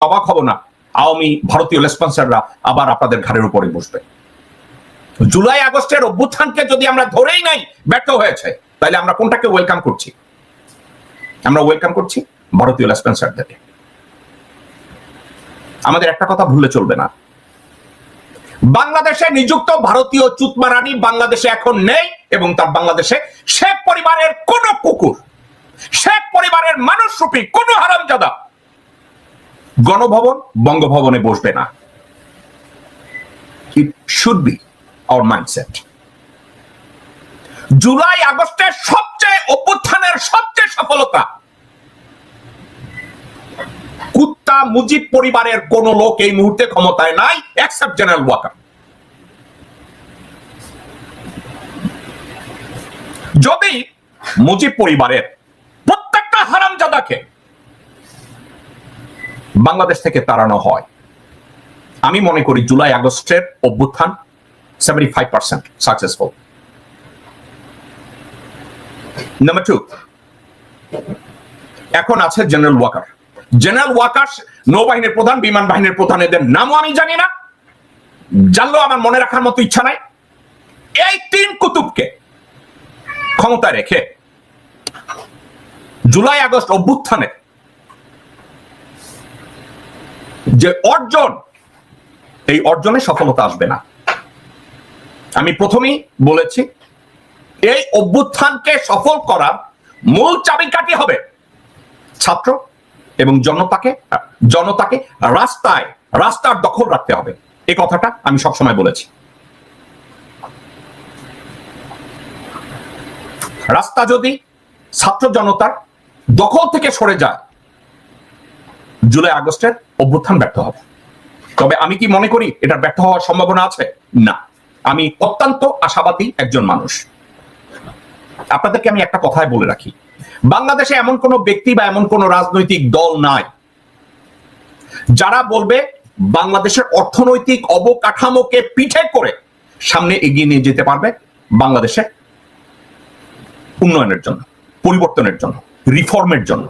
অবাক হব না আওয়ামী ভারতীয় লেসপন্সাররা আবার আপনাদের ঘাড়ের উপরে বসবে। জুলাই আগস্টের অভ্যুত্থানকে যদি আমরা ধরেই নাই ব্যর্থ হয়েছে, তাহলে আমরা কোনটাকে ওয়েলকাম করছি? আমরা ওয়েলকাম করছি ভারতীয় লেসপন্সারদেরকে। আমাদের একটা কথা ভুললে চলবে না, বাংলাদেশে নিযুক্ত ভারতীয় চুতমারানি বাংলাদেশে এখন নেই, এবং তার বাংলাদেশে শেখ পরিবারের কোন কুকুর, শেখ পরিবারের মানুষরূপী কোন হারামজাদা গণভবন বঙ্গভবনে বসবে না। It should be hour mindset. July আগস্টের সবচেয়ে অভ্যুত্থানের সবচেয়ে সফলতা, কুত্তা মুজিব পরিবারের কোন লোক এই মুহূর্তে ক্ষমতায় নাই এক্সেপ্ট জেনারেল ওয়াকার। যদি মুজিব পরিবারের প্রত্যেকটা হারামজাদাকে বাংলাদেশ থেকে তাড়ানো হয়, আমি মনে করি জুলাই আগস্টের অভ্যুত্থান 75% সাকসেসফুল। নাম্বার 2, এখন আছে জেনারেল ওয়াকার। জেনারেল ওয়াকার নৌবাহিনীর প্রধান, বিমান বাহিনীর প্রধান, এদের নামও আমি জানি না, জানলেও আমার মনে রাখার মতো ইচ্ছা নাই। এই 3 কুতুবকে ক্ষমতায় রেখে জুলাই আগস্ট অভ্যুত্থানে যে অর্জন, এই অর্জনে সফলতা আসবে না। আমি প্রথমেই বলেছি, এই অভ্যুত্থানকে সফল করার মূল চাবিকাঠি হবে ছাত্র এবং জনতাকে রাস্তার দখল রাখতে হবে। এই কথাটা আমি সবসময় বলেছি। রাস্তা যদি ছাত্র জনতার দখল থেকে সরে যায়, জুলাই আগস্টের অভ্যুত্থান ব্যর্থ হবে। তবে আমি কি মনে করি এটার ব্যর্থ হওয়ার সম্ভাবনা আছে? না, আমি অত্যন্ত আশাবাদী একজন মানুষ। আপনাদেরকে আমি একটা কথাই বলে রাখি, বাংলাদেশে এমন কোন ব্যক্তি বা এমন কোন রাজনৈতিক দল নাই যারা বলবে বাংলাদেশের অর্থনৈতিক অবকাঠামোকে পিঠে করে সামনে এগিয়ে নিয়ে যেতে পারবে বাংলাদেশের উন্নয়নের জন্য, পরিবর্তনের জন্য, রিফর্মের জন্য।